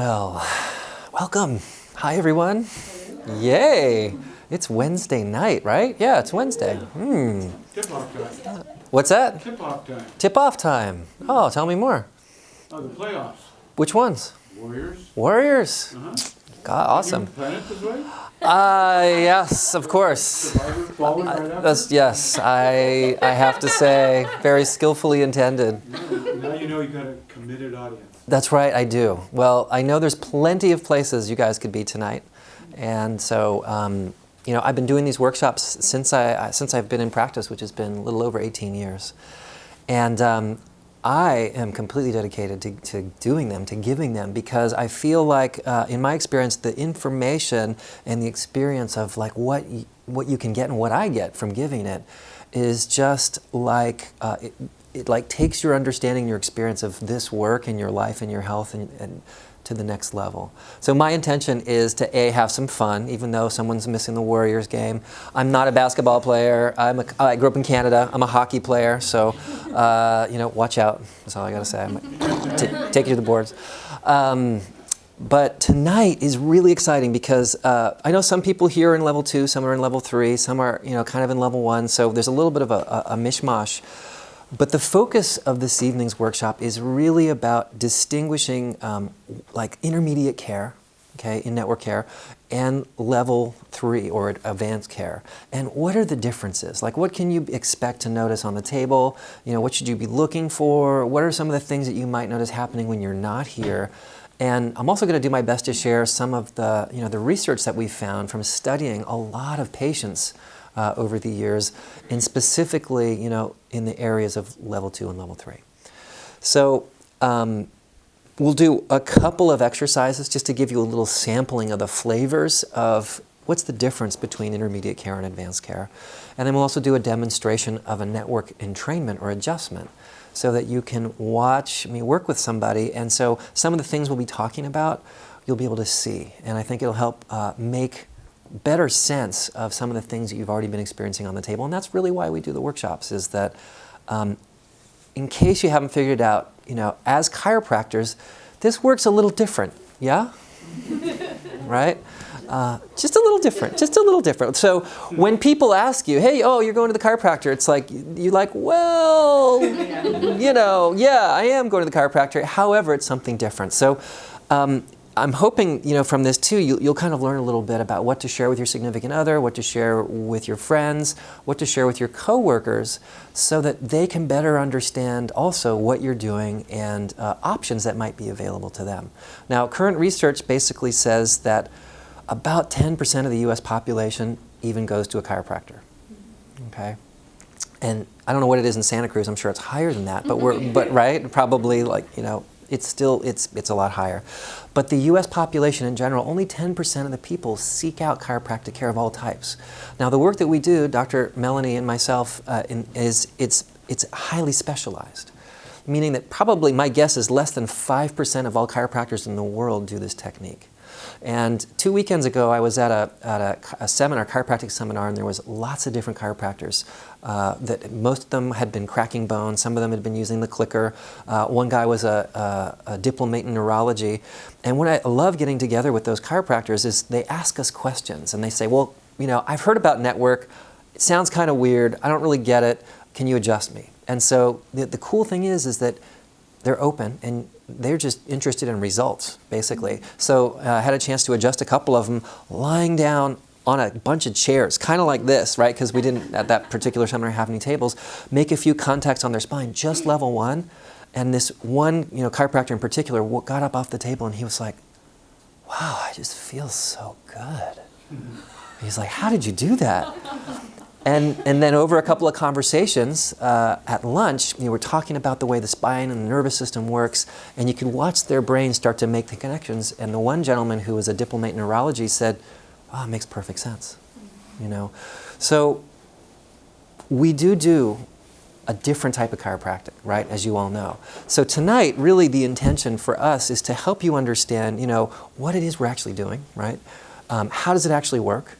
Well, welcome. Hi, everyone. Yay. It's Wednesday night, right? Yeah, it's Wednesday. Tip-off time. What's that? Tip-off time. Tip-off time. Oh, tell me more. Oh, the playoffs. Which ones? Warriors. Warriors. Uh-huh. God, awesome. Are you planning this way? Yes, of course. Survivor falling right after? Yes, I have to say, very skillfully intended. Now you know you've got a committed audience. That's right, I do. Well, I know there's plenty of places you guys could be tonight. And so, I've been doing these workshops since I've been in practice, which has been a little over 18 years. And I am completely dedicated to doing them, to giving them, because I feel like, in my experience, the information and the experience of like what you can get and what I get from giving it is just like, it like takes your understanding, your experience of this work and your life and your health and to the next level. So my intention is to have some fun, even though someone's missing the Warriors game. I'm not a basketball player. I grew up in Canada. I'm a hockey player, so watch out. That's all I gotta say. I might take you to the boards. But tonight is really exciting because I know some people here are in level 2, some are in level 3, some are kind of in level 1. So there's a little bit of a mishmash. But the focus of this evening's workshop is really about distinguishing like intermediate care, okay, in network care, and level 3 or advanced care. And what are the differences? Like, what can you expect to notice on the table? What should you be looking for? What are some of the things that you might notice happening when you're not here? And I'm also going to do my best to share some of the, the research that we've found from studying a lot of patients over the years, and specifically, in the areas of level 2 and level 3. So we'll do a couple of exercises just to give you a little sampling of the flavors of what's the difference between intermediate care and advanced care. And then we'll also do a demonstration of a network entrainment or adjustment so that you can watch me work with somebody. And so some of the things we'll be talking about, you'll be able to see. And I think it'll help make better sense of some of the things that you've already been experiencing on the table. And that's really why we do the workshops, is that in case you haven't figured it out, as chiropractors, this works a little different, yeah? Right? Just a little different. So when people ask you, hey, you're going to the chiropractor, it's like, you're like, well, yeah, I am going to the chiropractor. However, it's something different. So I'm hoping, from this too, you'll kind of learn a little bit about what to share with your significant other, what to share with your friends, what to share with your coworkers, so that they can better understand also what you're doing and options that might be available to them. Now, current research basically says that about 10% of the U.S. population even goes to a chiropractor. Okay, and I don't know what it is in Santa Cruz. I'm sure it's higher than that, but right, probably like it's a lot higher. But the U.S. population in general, only 10% of the people seek out chiropractic care of all types. Now, the work that we do, Dr. Melanie and myself, it's highly specialized, meaning that probably my guess is less than 5% of all chiropractors in the world do this technique. And 2 weekends ago, I was at a seminar, chiropractic seminar, and there was lots of different chiropractors. That most of them had been cracking bones. Some of them had been using the clicker. One guy was a diplomate in neurology. And what I love getting together with those chiropractors is they ask us questions, and they say, well, I've heard about network. It sounds kind of weird. I don't really get it. Can you adjust me? And so the cool thing is that they're open, and they're just interested in results, basically. So I had a chance to adjust a couple of them lying down on a bunch of chairs, kind of like this, right? Because we didn't, at that particular seminar, have any tables. Make a few contacts on their spine, just level 1. And this one, chiropractor in particular, got up off the table, and he was like, wow, I just feel so good. He's like, how did you do that? And then over a couple of conversations at lunch, we were talking about the way the spine and the nervous system works, and you could watch their brains start to make the connections. And the one gentleman who was a diplomate in neurology said, oh, it makes perfect sense. So we do a different type of chiropractic, right, as you all know. So tonight, really the intention for us is to help you understand, what it is we're actually doing, right? How does it actually work?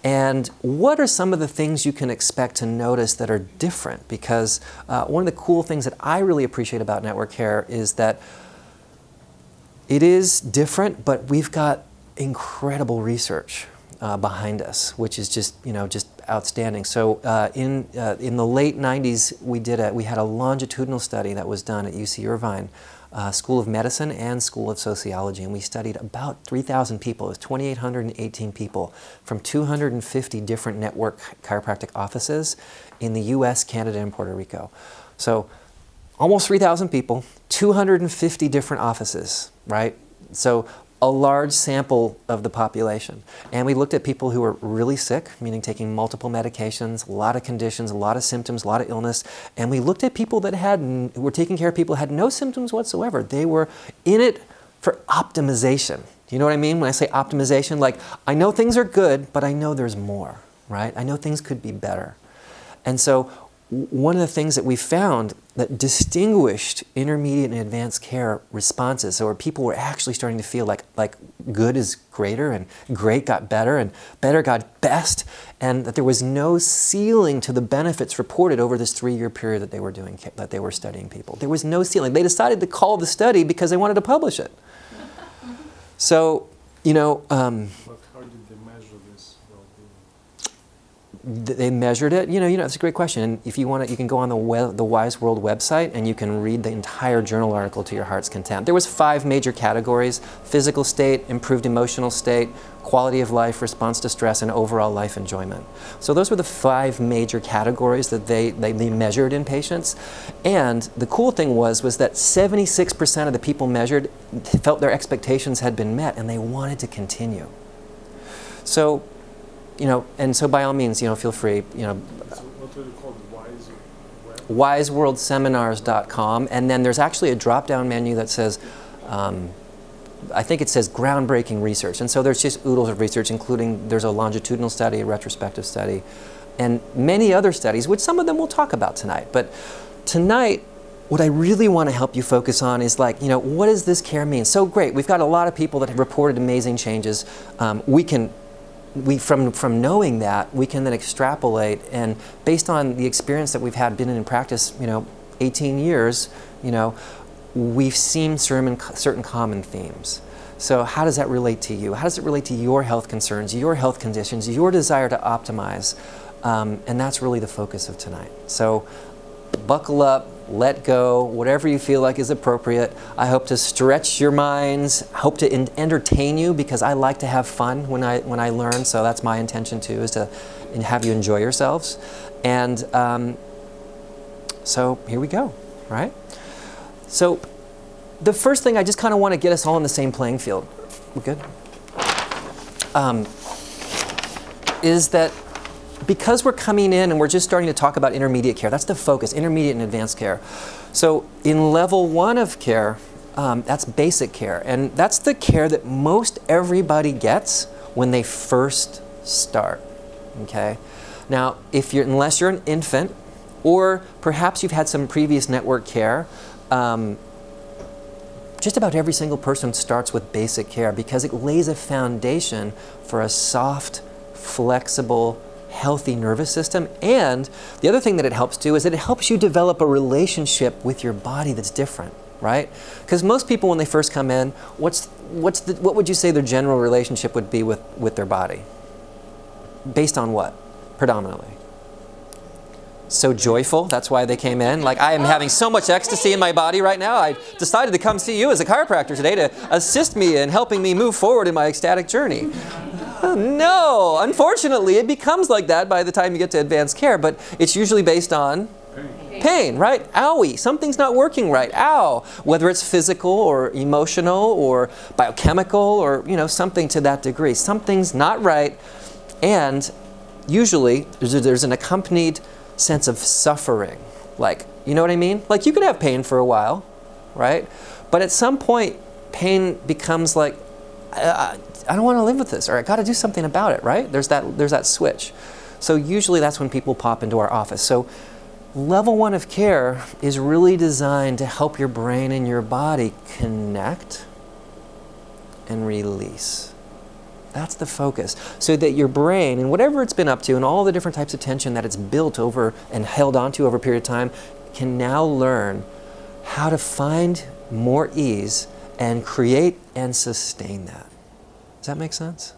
And what are some of the things you can expect to notice that are different? Because one of the cool things that I really appreciate about network care is that It is different, but we've got incredible research behind us, which is just just outstanding. So in the late '90s, we had a longitudinal study that was done at UC Irvine School of Medicine and School of Sociology, and we studied about 3,000 people. It was 2,818 people from 250 different network chiropractic offices in the U.S., Canada, and Puerto Rico. So almost 3,000 people, 250 different offices, right? So a large sample of the population. And we looked at people who were really sick, meaning taking multiple medications, a lot of conditions, a lot of symptoms, a lot of illness. And we looked at people that were taking care of people who had no symptoms whatsoever. They were in it for optimization. You know what I mean when I say optimization? Like, I know things are good, but I know there's more, right? I know things could be better. And so one of the things that we found that distinguished intermediate and advanced care responses, so where people were actually starting to feel like good is greater and great got better and better got best, and that there was no ceiling to the benefits reported over this 3-year period that they were studying people. There was no ceiling. They decided to call the study because they wanted to publish it. So, But how did they measure this well-being? They measured it. It's a great question. And if you want it, you can go on the Wise World website and you can read the entire journal article to your heart's content. There was 5 major categories: physical state, improved emotional state, quality of life, response to stress, and overall life enjoyment. So those were the 5 major categories that they measured in patients. And the cool thing was that 76% of the people measured felt their expectations had been met and they wanted to continue. So, and so by all means, feel free, So what are they called? Wise Web? wiseworldseminars.com, and then there's actually a drop-down menu that says, I think it says groundbreaking research. And so there's just oodles of research, including there's a longitudinal study, a retrospective study, and many other studies, which some of them we'll talk about tonight. But tonight, what I really want to help you focus on is what does this care mean? So great, we've got a lot of people that have reported amazing changes. From knowing that, we can then extrapolate, and based on the experience that we've been in practice, 18 years, we've seen certain common themes. So how does that relate to you? How does it relate to your health concerns, your health conditions, your desire to optimize? And that's really the focus of tonight. So buckle up, let go, whatever you feel like is appropriate. I hope to stretch your minds, hope to entertain you, because I like to have fun when I learn, so that's my intention too, is to have you enjoy yourselves. And so here we go, right? So the first thing, I just kind of want to get us all on the same playing field. We're good? Is that because we're coming in and we're just starting to talk about intermediate care, that's the focus, intermediate and advanced care. So in level 1 of care, that's basic care. And that's the care that most everybody gets when they first start, okay? Now, unless you're an infant, or perhaps you've had some previous network care, just about every single person starts with basic care because it lays a foundation for a soft, flexible, healthy nervous system. And the other thing that it helps do is that it helps you develop a relationship with your body that's different, right? Because most people, when they first come in, what would you say their general relationship would be with their body? Based on what, predominantly? So joyful, that's why they came in. Like, I am having so much ecstasy in my body right now. I decided to come see you as a chiropractor today to assist me in helping me move forward in my ecstatic journey. No, unfortunately, it becomes like that by the time you get to advanced care, but it's usually based on pain, right? Owie, something's not working right, ow. Whether it's physical or emotional or biochemical or, something to that degree. Something's not right, and usually there's an accompanied sense of suffering. Like, you know what I mean? Like, you can have pain for a while, right? But at some point, pain becomes like, I don't want to live with this, or I got to do something about it, right? There's that switch. So usually that's when people pop into our office. So level 1 of care is really designed to help your brain and your body connect and release. That's the focus. So that your brain, and whatever it's been up to, and all the different types of tension that it's built over and held onto over a period of time, can now learn how to find more ease and create and sustain that. Does that make sense?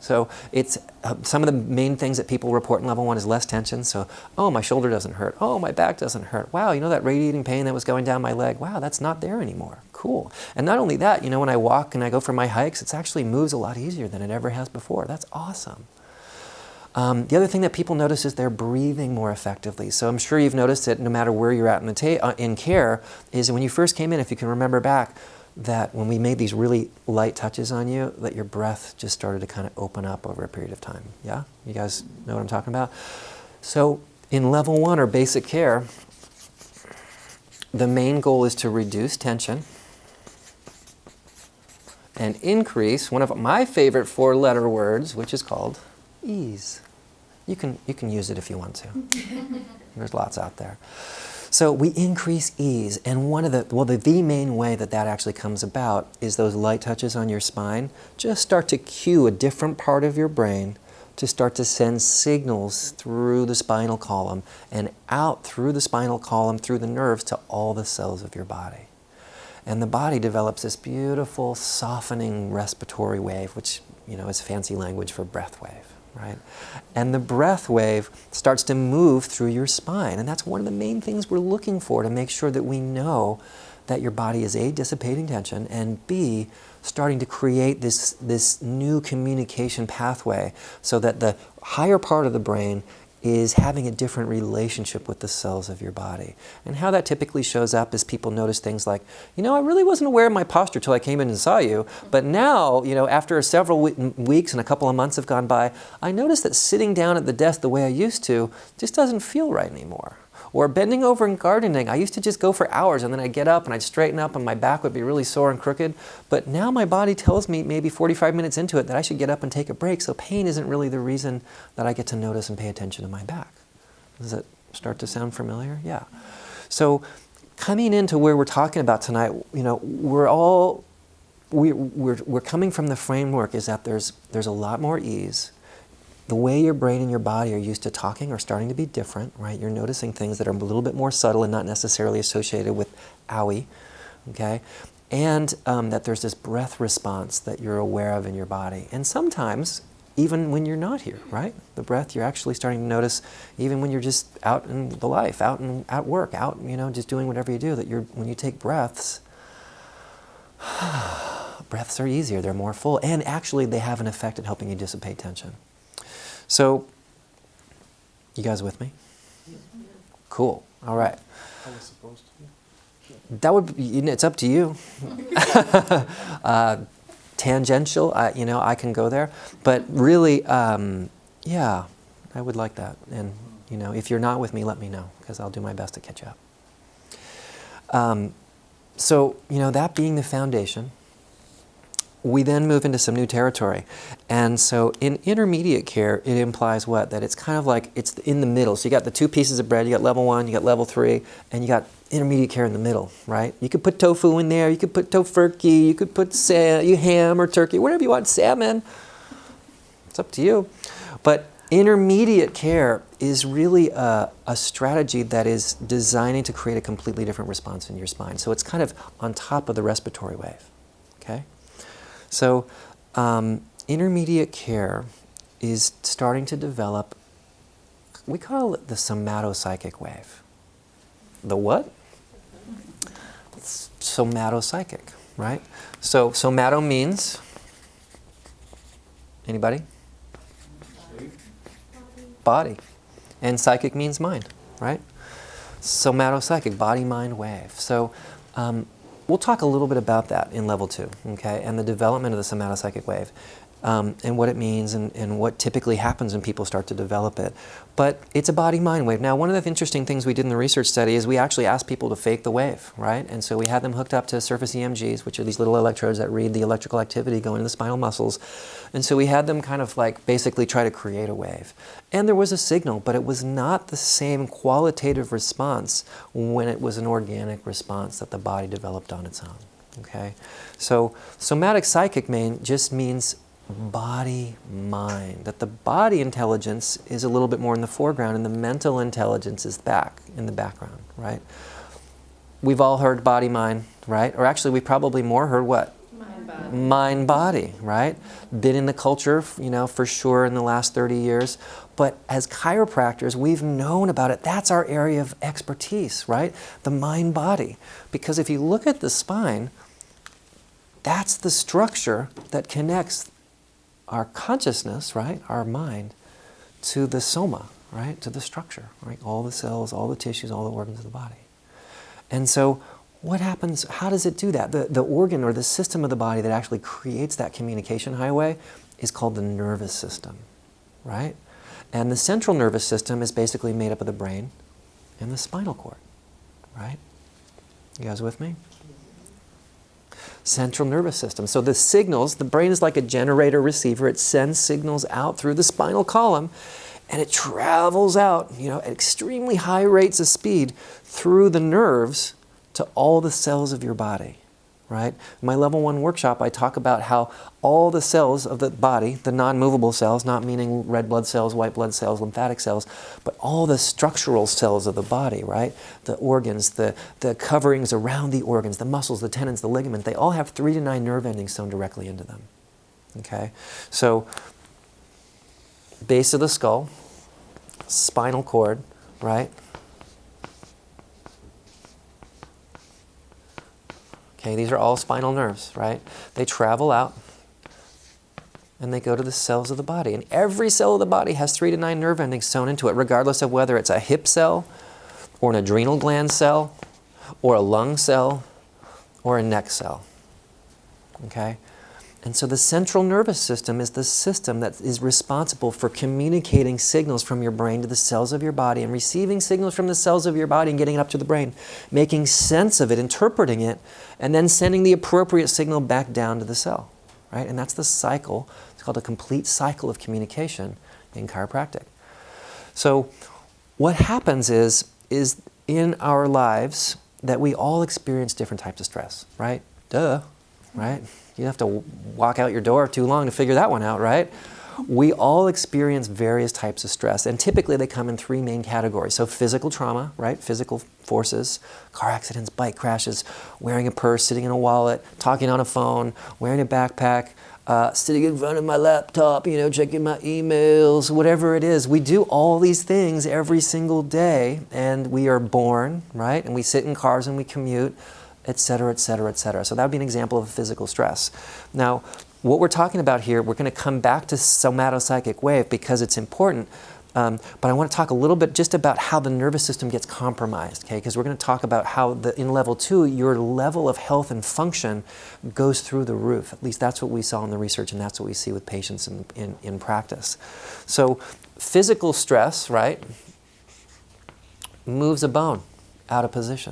So it's some of the main things that people report in level 1 is less tension. So, oh, my shoulder doesn't hurt. Oh, my back doesn't hurt. Wow, you know that radiating pain that was going down my leg? Wow, that's not there anymore. Cool. And not only that, you know, when I walk and I go for my hikes, it actually moves a lot easier than it ever has before. That's awesome. The other thing that people notice is they're breathing more effectively. So I'm sure you've noticed that no matter where you're at in care, is when you first came in, if you can remember back, that when we made these really light touches on you, that your breath just started to kind of open up over a period of time. Yeah? You guys know what I'm talking about? So in level 1 or basic care, the main goal is to reduce tension and increase one of my favorite 4-letter words, which is called ease. You can use it if you want to. There's lots out there. So we increase ease, and the main way that actually comes about is those light touches on your spine just start to cue a different part of your brain to start to send signals through the spinal column and out through the spinal column, through the nerves to all the cells of your body. And the body develops this beautiful softening respiratory wave, which, you know, is fancy language for breath wave. Right? And the breath wave starts to move through your spine. And that's one of the main things we're looking for to make sure that we know that your body is A, dissipating tension, and B, starting to create this new communication pathway so that the higher part of the brain is having a different relationship with the cells of your body. And how that typically shows up is people notice things like, you know, I really wasn't aware of my posture till I came in and saw you, but now, you know, after several weeks and a couple of months have gone by, I noticed that sitting down at the desk the way I used to just doesn't feel right anymore. Or bending over and gardening, I used to just go for hours and then I'd get up and I'd straighten up and my back would be really sore and crooked. But now my body tells me maybe 45 minutes into it that I should get up and take a break, so pain isn't really the reason that I get to notice and pay attention to my back. Does that start to sound familiar? Yeah. So coming into where we're talking about tonight, you know, we're coming from the framework is that there's a lot more ease. The way your brain and your body are used to talking are starting to be different, right? You're noticing things that are a little bit more subtle and not necessarily associated with owie, okay? And that there's this breath response that you're aware of in your body. And sometimes, even when you're not here, right? The breath you're actually starting to notice even when you're just out in the life, out at work, out, you know, just doing whatever you do, that when you take breaths, breaths are easier, they're more full, and actually they have an effect at helping you dissipate tension. So, you guys with me? Cool. All right. How was supposed to be? That would be, you know, it's up to you. Tangential, you know, I can go there. But really, yeah, I would like that. And, you know, if you're not with me, let me know, because I'll do my best to catch up. So, you know, that being the foundation, we then move into some new territory. And so in intermediate care, it implies what? That it's kind of like it's in the middle. So you got the 2 pieces of bread, you got level 1, you got level 3, and you got intermediate care in the middle, right? You could put tofu in there, you could put tofurkey, you could put ham or turkey, whatever you want, salmon. It's up to you. But intermediate care is really a strategy that is designing to create a completely different response in your spine. So it's kind of on top of the respiratory wave, okay? So intermediate care is starting to develop, we call it the somatopsychic wave. The what? It's somatopsychic, right? So somato means, anybody? Body. And psychic means mind, right? Somatopsychic, body-mind wave. So we'll talk a little bit about that in level 2, okay, and the development of the somatopsychic wave, and what it means and what typically happens when people start to develop it. But it's a body-mind wave. Now, one of the interesting things we did in the research study is we actually asked people to fake the wave, right? And so we had them hooked up to surface EMGs, which are these little electrodes that read the electrical activity going in the spinal muscles. And so we had them kind of like basically try to create a wave. And there was a signal, but it was not the same qualitative response when it was an organic response that the body developed on its own, okay? So somatic psychic just means body-mind, that the body intelligence is a little bit more in the foreground and the mental intelligence is back in the background, right? we've all heard body, mind, right? Or actually, we probably more heard what? Mind, body, right? Been in the culture, for sure in the last 30 years. But as chiropractors, we've known about it. That's our area of expertise, right? The mind, body. Because if you look at the spine, that's the structure that connects our consciousness, right? Our mind, to the soma, right? To the structure, right? All the cells, all the tissues, all the organs of the body. And so, what happens, how does it do that? The organ or the system of the body that actually creates that communication highway is called the nervous system, right? And the central nervous system is basically made up of the brain and the spinal cord, right? You guys with me? Central nervous system. So the signals, the brain is like a generator receiver. It sends signals out through the spinal column and it travels out, at extremely high rates of speed through the nerves to all the cells of your body, right? In my level 1 workshop, I talk about how all the cells of the body, the non-movable cells, not meaning red blood cells, white blood cells, lymphatic cells, but all the structural cells of the body, right? The organs, the coverings around the organs, the muscles, the tendons, the ligaments, they all have 3 to 9 nerve endings sewn directly into them, okay? So, base of the skull, spinal cord, right? Okay, these are all spinal nerves, right? They travel out and they go to the cells of the body. And every cell of the body has 3 to 9 nerve endings sewn into it, regardless of whether it's a hip cell or an adrenal gland cell or a lung cell or a neck cell. Okay? And so the central nervous system is the system that is responsible for communicating signals from your brain to the cells of your body and receiving signals from the cells of your body and getting it up to the brain, making sense of it, interpreting it, and then sending the appropriate signal back down to the cell, right? And that's the cycle. It's called a complete cycle of communication in chiropractic. So what happens is in our lives that we all experience different types of stress, right? Duh, right? You don't have to walk out your door too long to figure that one out, right? We all experience various types of stress, and typically they come in 3 main categories. So physical trauma, right? Physical forces, car accidents, bike crashes, wearing a purse, sitting in a wallet, talking on a phone, wearing a backpack, sitting in front of my laptop, checking my emails, whatever it is. We do all these things every single day, and we are born, right? And we sit in cars and we commute, et cetera, et cetera, et cetera. So that would be an example of physical stress. Now, what we're talking about here, we're going to come back to somatopsychic wave because it's important, but I want to talk a little bit just about how the nervous system gets compromised, okay? Because we're going to talk about how in level 2, your level of health and function goes through the roof. At least that's what we saw in the research, and that's what we see with patients in practice. So physical stress, right, moves a bone out of position.